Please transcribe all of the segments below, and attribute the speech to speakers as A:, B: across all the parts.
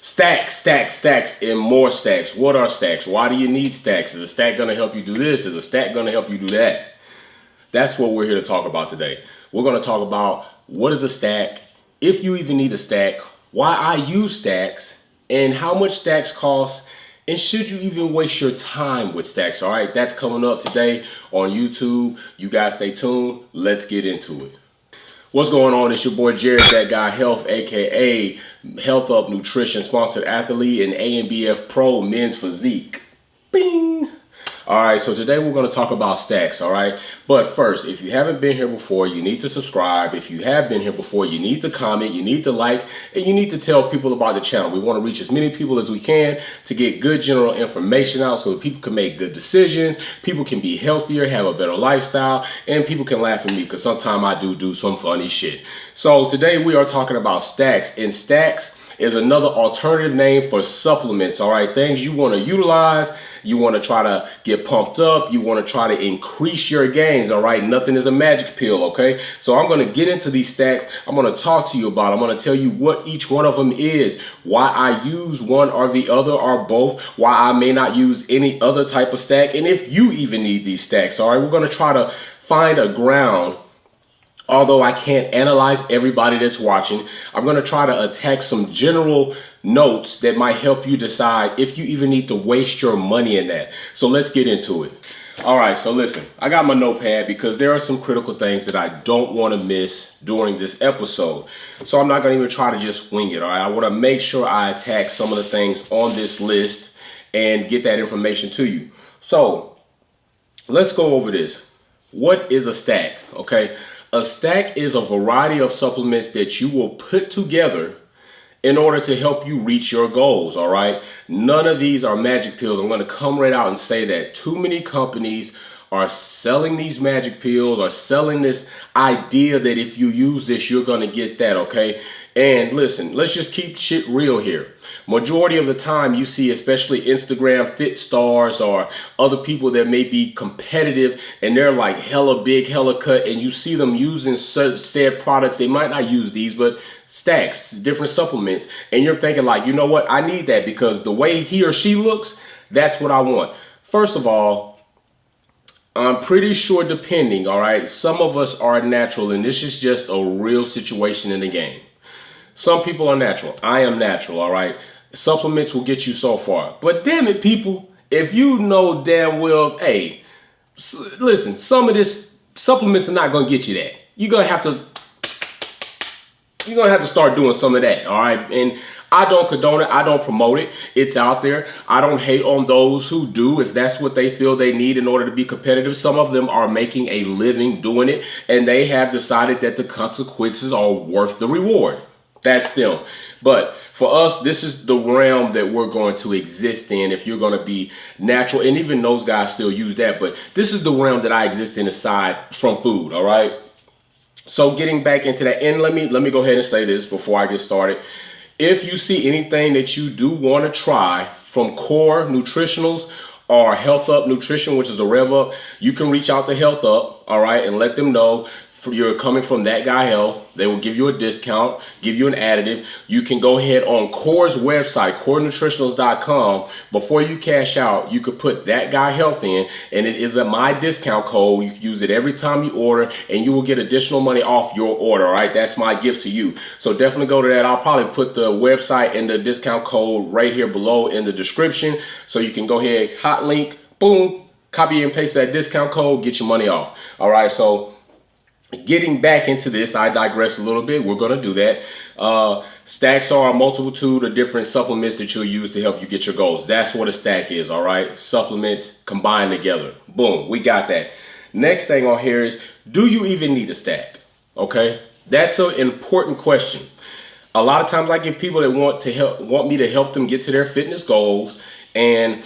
A: Stacks, stacks, stacks, and more stacks. What are stacks? Why do you need stacks? Is a stack going to help you do this? Is a stack going to help you do that? That's what we're here to talk about today. We're going to talk about what is a stack, if you even need a stack, why I use stacks, and how much stacks cost, and should you even waste your time with stacks. All right, that's coming up today on YouTube. You guys stay tuned. Let's get into it. What's going on? It's your boy Jared, That Guy Health, aka Health Up Nutrition, sponsored athlete and ANBF Pro Men's Physique. Bing! All right, so today we're going to talk about stacks, all right? But first, if you haven't been here before, you need to subscribe. If you have been here before, you need to comment, you need to like, and you need to tell people about the channel. We want to reach as many people as we can to get good general information out so that people can make good decisions, people can be healthier, have a better lifestyle, and people can laugh at me because sometimes I do some funny shit. So today we are talking about stacks, and stacks is another alternative name for supplements, all right? Things you want to utilize, you want to try to get pumped up, you want to try to increase your gains, all right? Nothing is a magic pill, okay? So I'm going to get into these stacks. I'm going to talk to you about them. I'm going to tell you what each one of them is, why I use one or the other or both, why I may not use any other type of stack, and if you even need these stacks, all right? We're going to try to find a ground. Although I can't analyze everybody that's watching, I'm going to try to attack some general notes that might help you decide if you even need to waste your money in that. So let's get into it. All right, so listen, I got my notepad because there are some critical things that I don't want to miss during this episode. So I'm not going to even try to just wing it, all right? I want to make sure I attack some of the things on this list and get that information to you. So let's go over this. What is a stack, okay? A stack is a variety of supplements that you will put together in order to help you reach your goals, all right? None of these are magic pills. I'm going to come right out and say that too many companies are selling these magic pills or selling this idea that if you use this, you're going to get that, okay? And listen, let's just keep shit real here. Majority of the time you see, especially Instagram fit stars or other people that may be competitive and they're like hella big, hella cut, and you see them using said products. They might not use these, but stacks, different supplements. And you're thinking like, you know what? I need that because the way he or she looks, that's what I want. First of all, I'm pretty sure depending, all right, some of us are natural and this is just a real situation in the game. Some people are natural. I am natural, all right? Supplements will get you so far. But damn it, people, if you know damn well, hey, listen, some of this supplements are not going to get you that. You're going to have to start doing some of that, all right? And I don't condone it. I don't promote it. It's out there. I don't hate on those who do if that's what they feel they need in order to be competitive. Some of them are making a living doing it, and they have decided that the consequences are worth the reward. That's them. But for us, this is the realm that we're going to exist in if you're going to be natural. And even those guys still use that. But this is the realm that I exist in aside from food, all right? So getting back into that, and let me go ahead and say this before I get started. If you see anything that you do want to try from Core Nutritionals or Health Up Nutrition, which is a Rev Up, you can reach out to Health Up, all right, and let them know you're coming from That Guy Health. They will give you a discount, give you an additive. You can go ahead on Core's website, corenutritionals.com. Before you cash out, you could put That Guy Health in, and it is my discount code. You can use it every time you order, and you will get additional money off your order, all right? That's my gift to you. So definitely go to that. I'll probably put the website and the discount code right here below in the description, so you can go ahead, hot link, boom, copy and paste that discount code, get your money off, all right? So getting back into this, I digress a little bit. We're going to do that. Stacks are a multitude of different supplements that you'll use to help you get your goals. That's what a stack is, all right? Supplements combined together. Boom, we got that. Next thing on here is, do you even need a stack? Okay, that's an important question. A lot of times I get people that want me to help them get to their fitness goals, and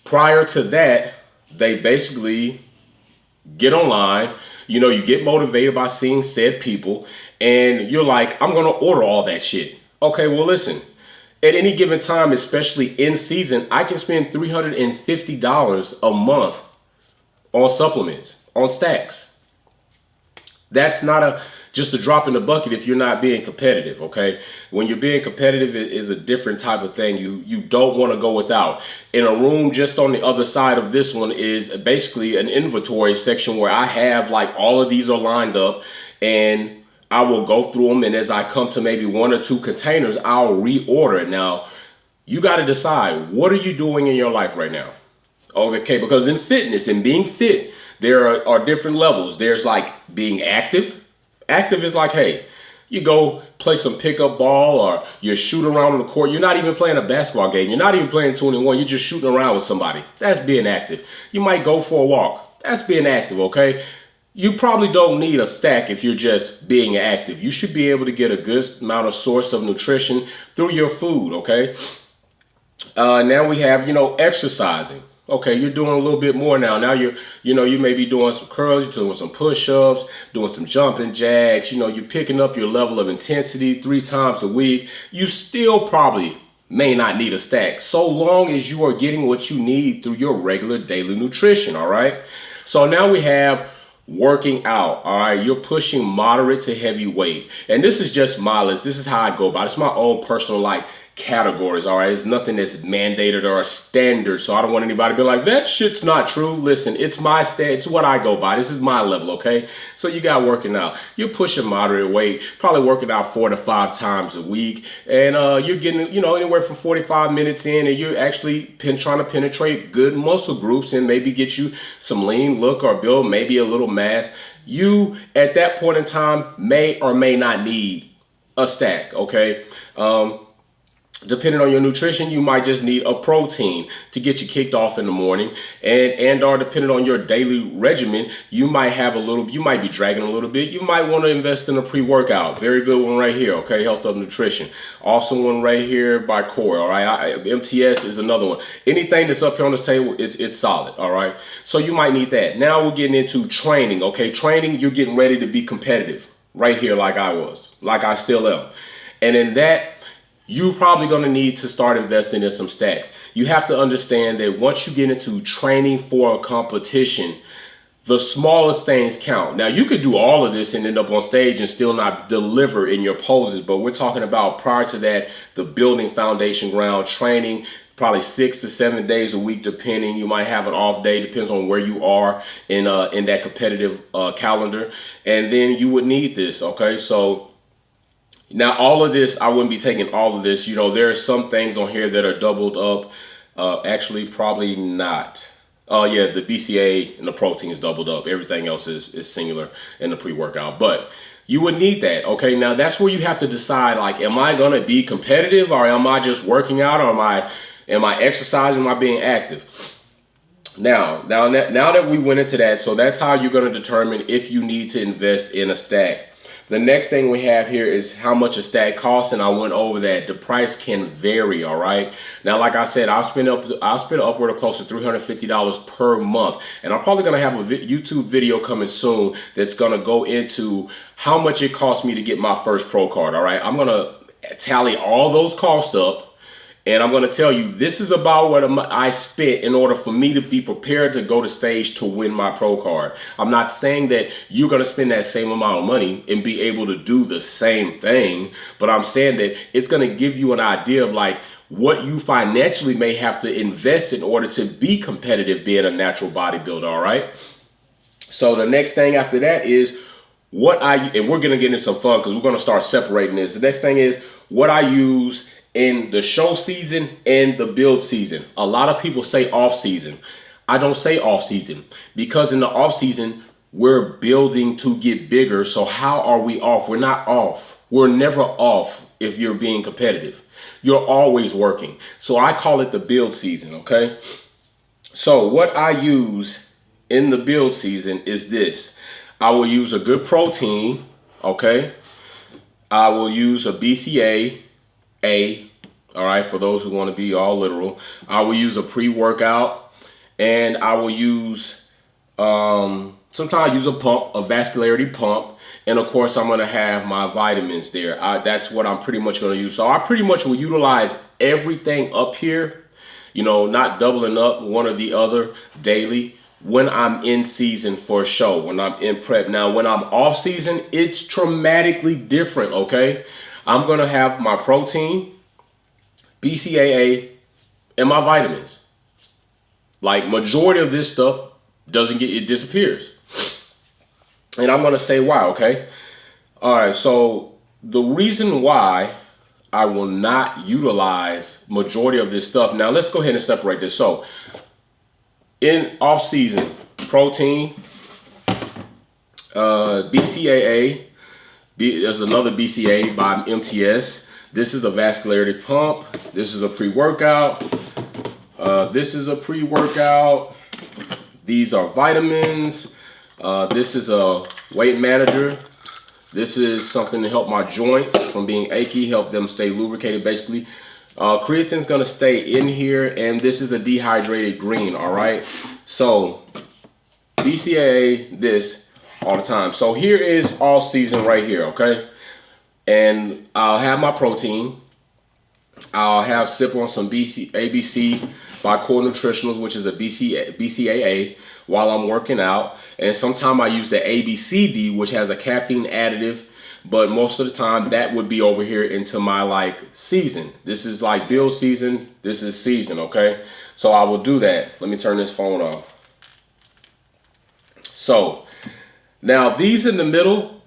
A: prior to that, they basically get online. You know, you get motivated by seeing said people, and you're like, I'm going to order all that shit. Okay, well, listen, at any given time, especially in season, I can spend $350 a month on supplements, on stacks. That's not just a drop in the bucket if you're not being competitive, okay? When you're being competitive, it is a different type of thing. You don't want to go without. In a room just on the other side of this one is basically an inventory section where I have like all of these are lined up, and I will go through them, and as I come to maybe one or two containers, I'll reorder it. Now, you got to decide, what are you doing in your life right now? Okay, because in fitness and being fit, there are different levels. There's like being active. Active is like, hey, you go play some pickup ball or you shoot around on the court. You're not even playing a basketball game. You're not even playing 2-on-1. You're just shooting around with somebody. That's being active. You might go for a walk. That's being active, okay? You probably don't need a stack if you're just being active. You should be able to get a good amount of source of nutrition through your food, okay? Now we have, exercising. Okay, you're doing a little bit more now. Now you may be doing some curls, you're doing some push-ups, doing some jumping jacks. You're picking up your level of intensity 3 times a week. You still probably may not need a stack, so long as you are getting what you need through your regular daily nutrition, all right? So now we have working out, all right? You're pushing moderate to heavy weight. And this is just my list. This is how I go about it. It's my own personal, categories, all right? It's nothing that's mandated or a standard, so I don't want anybody to be like, that shit's not true. Listen, it's my it's what I go by. This is my level, okay? So you got working out. You're pushing moderate weight, probably working out 4 to 5 times a week, and you're getting, anywhere from 45 minutes in, and you're actually trying to penetrate good muscle groups and maybe get you some lean look or build maybe a little mass. You, at that point in time, may or may not need a stack, okay? Depending on your nutrition, you might just need a protein to get you kicked off in the morning, and or depending on your daily regimen, you might be dragging a little bit. You might want to invest in a pre-workout. Very good one right here, okay? Health of Nutrition. Awesome one right here by Core, all right? MTS is another one. Anything that's up here on this table, it's solid, all right? So you might need that. Now we're getting into training, okay? Training, you're getting ready to be competitive right here like I still am. And in that, you're probably going to need to start investing in some stacks. You have to understand that once you get into training for a competition, the smallest things count. Now, you could do all of this and end up on stage and still not deliver in your poses, but we're talking about prior to that, the building foundation ground training, probably 6 to 7 days a week, depending. You might have an off day, depends on where you are in that competitive calendar. And then you would need this, okay? So now, all of this, I wouldn't be taking all of this. There are some things on here that are doubled up. Actually, probably not. Oh, yeah, the BCA and the protein is doubled up. Everything else is singular in the pre-workout. But you would need that, okay? Now, that's where you have to decide, am I going to be competitive, or am I just working out, or am I exercising, am I being active? Now that we went into that, so that's how you're going to determine if you need to invest in a stack. The next thing we have here is how much a stack costs, and I went over that. The price can vary, all right? Now, like I said, I'll spend upward of close to $350 per month, and I'm probably going to have a YouTube video coming soon that's going to go into how much it cost me to get my first pro card, all right? I'm going to tally all those costs up, and I'm going to tell you, this is about what I spent in order for me to be prepared to go to stage to win my pro card. I'm not saying that you're going to spend that same amount of money and be able to do the same thing, but I'm saying that it's going to give you an idea of what you financially may have to invest in order to be competitive being a natural bodybuilder, all right? So the next thing after that is and we're going to get into some fun because we're going to start separating this. The next thing is what I use in the show season and the build season. A lot of people say off season. I don't say off season because in the off season, we're building to get bigger. So how are we off? We're not off. We're never off if you're being competitive. You're always working. So I call it the build season, okay? So what I use in the build season is this. I will use a good protein, okay? I will use a BCA, all right, for those who want to be all literal. I will use a pre-workout, and I will use, sometimes I use a pump, a vascularity pump, and of course I'm going to have my vitamins there. That's what I'm pretty much going to use. So I pretty much will utilize everything up here, not doubling up one or the other daily. when I'm in season for a show, when I'm in prep. Now, when I'm off season, it's dramatically different, okay? I'm going to have my protein, BCAA, and my vitamins. Like, majority of this stuff it disappears. And I'm going to say why, okay? All right, so the reason why I will not utilize majority of this stuff. Now, let's go ahead and separate this. So, in off season, protein, BCAA, there's another BCA by MTS. This is a vascularity pump. This is a pre-workout. This is a pre-workout. These are vitamins. This is a weight manager. This is something to help my joints from being achy, help them stay lubricated, basically. Creatine's gonna stay in here, and this is a dehydrated green, all right? So, BCAA, this all the time. So here is all season right here, okay? And I'll have my protein. I'll have sip on some ABC by Core Nutritionals, which is a BCAA, while I'm working out. And sometimes I use the ABCD, which has a caffeine additive. But most of the time, that would be over here into my like season. This is like build season. This is season, okay? So I will do that. Let me turn this phone off. So now these in the middle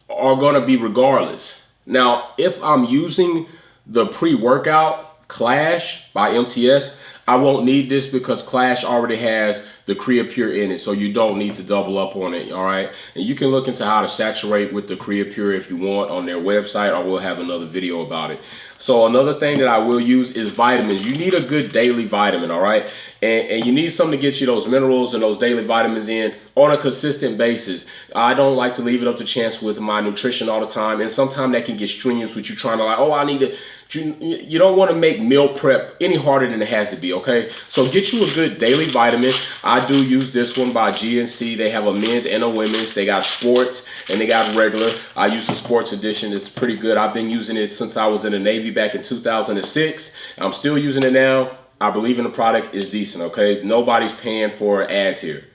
A: are going to be regardless. Now, if I'm using the pre-workout Clash by MTS, I won't need this because Clash already has the Creapure in it, so you don't need to double up on it, all right? And you can look into how to saturate with the Creapure if you want on their website, or we'll have another video about it. So another thing that I will use is vitamins. You need a good daily vitamin, all right? And you need something to get you those minerals and those daily vitamins in on a consistent basis. I don't like to leave it up to chance with my nutrition all the time, and sometimes that can get strenuous with you trying to like, oh, I need to. You don't want to make meal prep any harder than it has to be, okay? So get you a good daily vitamin. I do use this one by GNC. They have a men's and a women's. They got sports and they got regular. I use the sports edition. It's pretty good. I've been using it since I was in the Navy back in 2006. I'm still using it now. I believe in the product is decent, okay? Nobody's paying for ads here.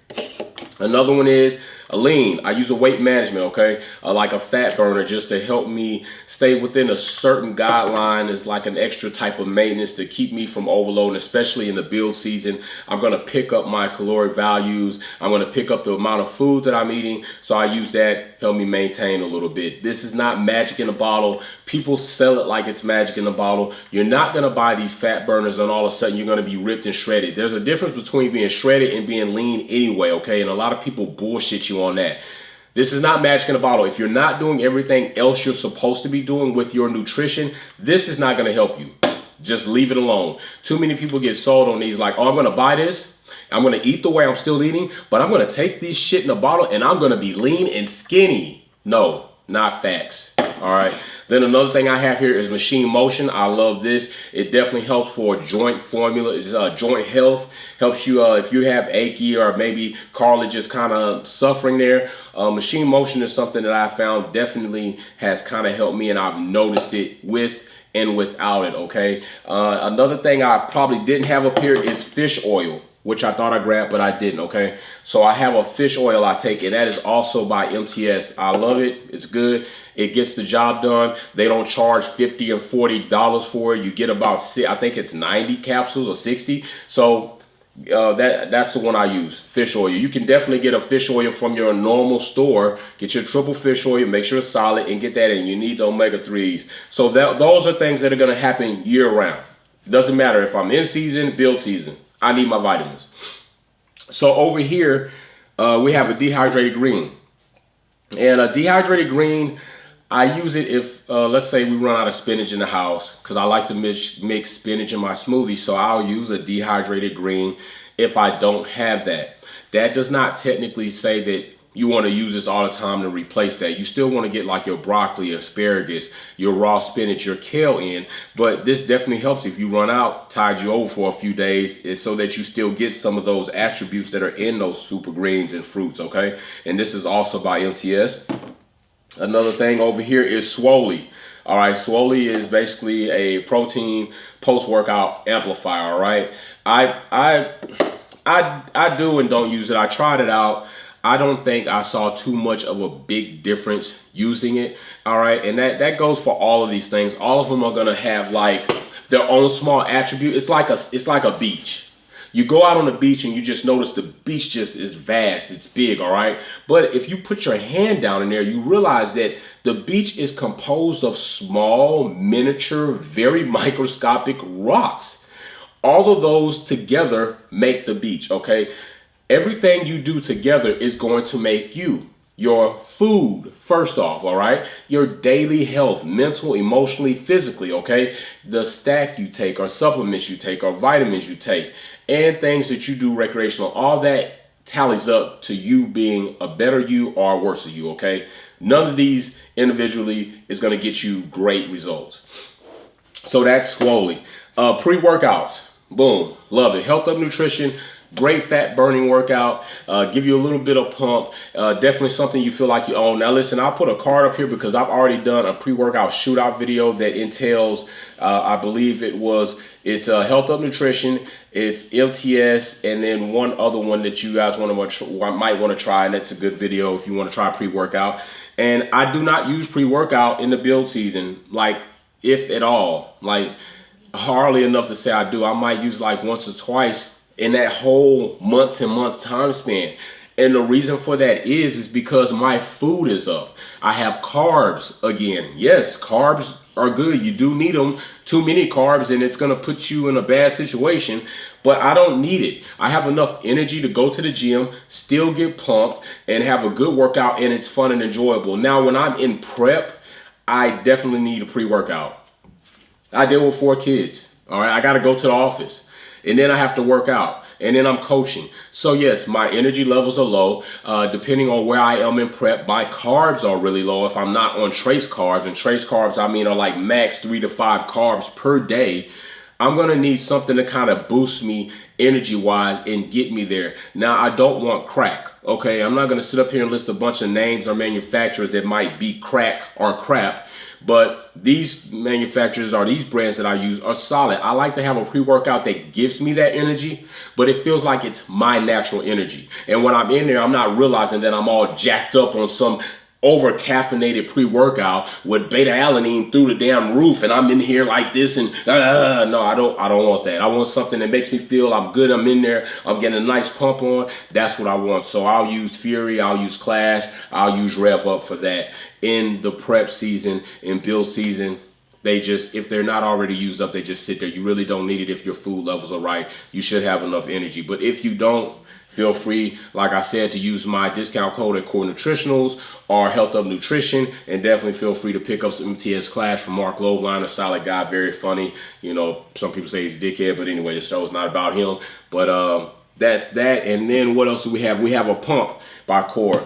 A: Another one is a lean. I use a weight management, okay? Like a fat burner just to help me stay within a certain guideline. It's like an extra type of maintenance to keep me from overloading, especially in the build season. I'm gonna pick up my caloric values. I'm gonna pick up the amount of food that I'm eating. So I use that, help me maintain a little bit. This is not magic in a bottle. People sell it like it's magic in a bottle. You're not gonna buy these fat burners and all of a sudden you're gonna be ripped and shredded. There's a difference between being shredded and being lean anyway, okay? And a lot of people bullshit you on that. This is not magic in a bottle. If you're not doing everything else you're supposed to be doing with your nutrition, this is not going to help you. Just leave it alone. Too many people get sold on these like, oh, I'm going to buy this. I'm going to eat the way I'm still eating, but I'm going to take this shit in a bottle and I'm going to be lean and skinny. No, not facts. All right. Then another thing I have here is Machine Motion. I love this. It definitely helps for joint formula, joint health. Helps you if you have achy or maybe cartilage is kind of suffering there. Machine Motion is something that I found definitely has kind of helped me, and I've noticed it with and without it, okay? Another thing I probably didn't have up here is fish oil, which I thought I grabbed, but I didn't, okay? So I have a fish oil I take, and that is also by MTS. I love it. It's good. It gets the job done. They don't charge $50 and $40 for it. You get about, I think it's 90 capsules or 60. So that's the one I use, fish oil. You can definitely get a fish oil from your normal store. Get your triple fish oil, make sure it's solid, and get that in. You need the omega-3s. So those are things that are going to happen year-round. Doesn't matter if I'm in season, build season. I need my vitamins. So over here, we have a dehydrated green. And a dehydrated green, I use it if, let's say we run out of spinach in the house, because I like to mix spinach in my smoothie. So I'll use a dehydrated green if I don't have that. That does not technically say that you want to use this all the time to replace that. You still want to get like your broccoli, asparagus, your raw spinach, your kale in. But this definitely helps if you run out, tide you over for a few days, is so that you still get some of those attributes that are in those super greens and fruits, okay? And this is also by MTS. Another thing over here is Swoley. All right, Swoley is basically a protein post-workout amplifier, all right? I do and don't use it. I tried it out. I don't think I saw too much of a big difference using it. All right, and that goes for all of these things. All of them are gonna have like their own small attribute. It's like a beach. You go out on the beach and you just notice the beach just is vast, it's big, all right? But if you put your hand down in there, you realize that the beach is composed of small, miniature, very microscopic rocks. All of those together make the beach, okay? Everything you do together is going to make you. Your food, first off, all right? Your daily health, mental, emotionally, physically, okay? The stack you take or supplements you take or vitamins you take and things that you do recreational, all that tallies up to you being a better you or a worse you, okay? None of these individually is going to get you great results. So that's slowly. Pre-workouts, boom, love it. Health Up Nutrition. Great fat burning workout, give you a little bit of pump, definitely something you feel like you own. Now listen, I'll put a card up here because I've already done a pre-workout shootout video that entails, I believe it's Health Up Nutrition, it's MTS, and then one other one that you guys might want to try, and that's a good video if you want to try pre-workout. And I do not use pre-workout in the build season, like if at all, like hardly enough to say I do. I might use like once or twice in that whole months and months time span. And the reason for that is because my food is up. I have carbs again. Yes, carbs are good. You do need them. Too many carbs and it's going to put you in a bad situation, but I don't need it. I have enough energy to go to the gym, still get pumped and have a good workout, and it's fun and enjoyable. Now, when I'm in prep, I definitely need a pre-workout. I deal with 4 kids. All right, I got to go to the office. And then I have to work out, and then I'm coaching. So yes, my energy levels are low. Depending on where I am in prep, my carbs are really low if I'm not on trace carbs. And trace carbs, I mean, are like max 3 to 5 carbs per day. I'm gonna need something to kind of boost me energy-wise and get me there. Now, I don't want crack, okay? I'm not gonna sit up here and list a bunch of names or manufacturers that might be crack or crap. But these manufacturers or these brands that I use are solid. I like to have a pre-workout that gives me that energy, but it feels like it's my natural energy. And when I'm in there, I'm not realizing that I'm all jacked up on some over caffeinated pre-workout with beta alanine through the damn roof, and I'm in here like this and no, I don't want that. I want something that makes me feel I'm good. I'm in there. I'm getting a nice pump on. That's what I want. So I'll use Fury. I'll use Clash. I'll use Rev Up for that. In the prep season, in build season, they just, if they're not already used up, they just sit there. You really don't need it if your food levels are right. You should have enough energy. But if you don't, feel free, like I said, to use my discount code at Core Nutritionals or Health Up Nutrition, and definitely feel free to pick up some MTS Clash from Mark Loebline, a solid guy, very funny. You know, some people say he's a dickhead, but anyway, the show's not about him. But that's that. And then what else do we have? We have a pump by Core.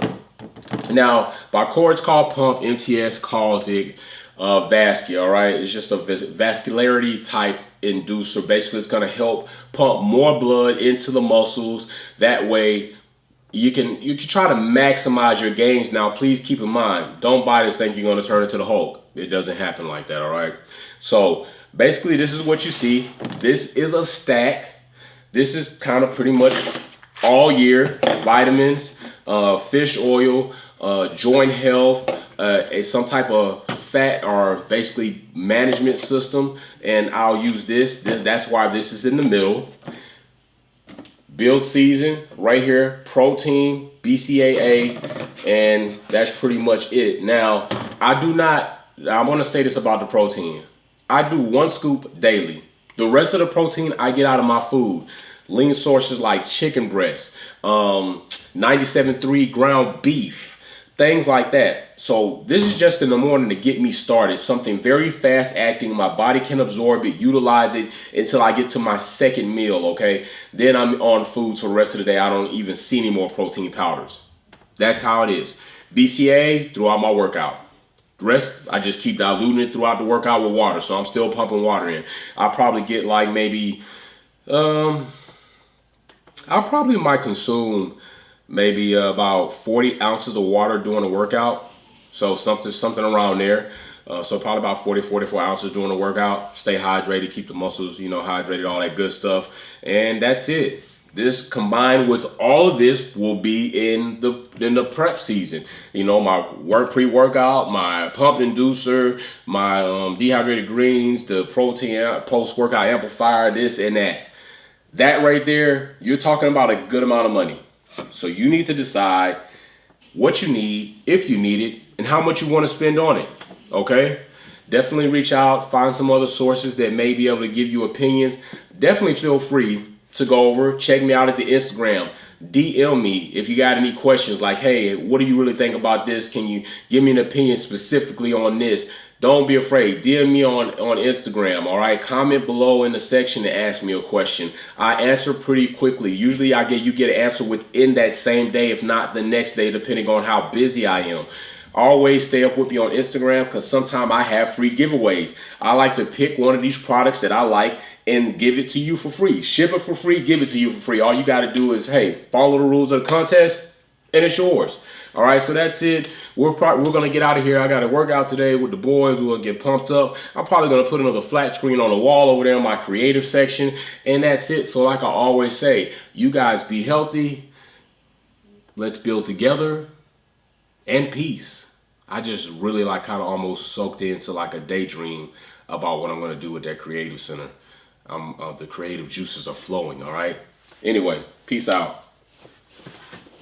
A: Now, by Core, it's called Pump. MTS calls it Vascular, all right? It's just a vascularity type inducer. Basically, it's going to help pump more blood into the muscles. That way, you can try to maximize your gains. Now, please keep in mind, don't buy this thinking you're going to turn into the Hulk. It doesn't happen like that, all right? So, basically, this is what you see. This is a stack. This is kind of pretty much all year. Vitamins, fish oil, joint health, some type of fat or basically management system, and I'll use this. That's why this is in the middle. Build season right here, protein, BCAA, and that's pretty much it. Now, I want to say this about the protein. I do 1 scoop daily. The rest of the protein I get out of my food. Lean sources like chicken breast, 97.3 ground beef, things like that. So this is just in the morning to get me started. Something very fast acting. My body can absorb it, utilize it until I get to my second meal, okay? Then I'm on food for the rest of the day. I don't even see any more protein powders. That's how it is. BCA throughout my workout. The rest, I just keep diluting it throughout the workout with water. So I'm still pumping water in. I'll probably get like maybe, I probably might consume maybe about 40 ounces of water during the workout. So something around there. So probably about 44 ounces during the workout. Stay hydrated, keep the muscles, hydrated, all that good stuff. And that's it. This combined with all of this will be in the prep season. You know, my pre-workout, my pump inducer, my dehydrated greens, the protein post-workout amplifier, this and that. That right there, you're talking about a good amount of money. So you need to decide what you need, if you need it, and how much you want to spend on it. Okay? Definitely reach out, find some other sources that may be able to give you opinions. Definitely feel free to go over, check me out at the Instagram. DM me if you got any questions like, hey, what do you really think about this? Can you give me an opinion specifically on this? Don't be afraid. DM me on Instagram, all right? Comment below in the section and ask me a question. I answer pretty quickly. Usually you get an answer within that same day, if not the next day, depending on how busy I am. Always stay up with me on Instagram because sometimes I have free giveaways. I like to pick one of these products that I like and give it to you for free. Ship it for free, give it to you for free. All you got to do is, hey, follow the rules of the contest and it's yours. All right, so that's it. We're going to get out of here. I got to work out today with the boys. We'll get pumped up. I'm probably going to put another flat screen on the wall over there in my creative section. And that's it. So like I always say, you guys be healthy. Let's build together. And peace. I just really kind of almost soaked into like a daydream about what I'm going to do with that creative center. The creative juices are flowing, all right? Anyway, peace out.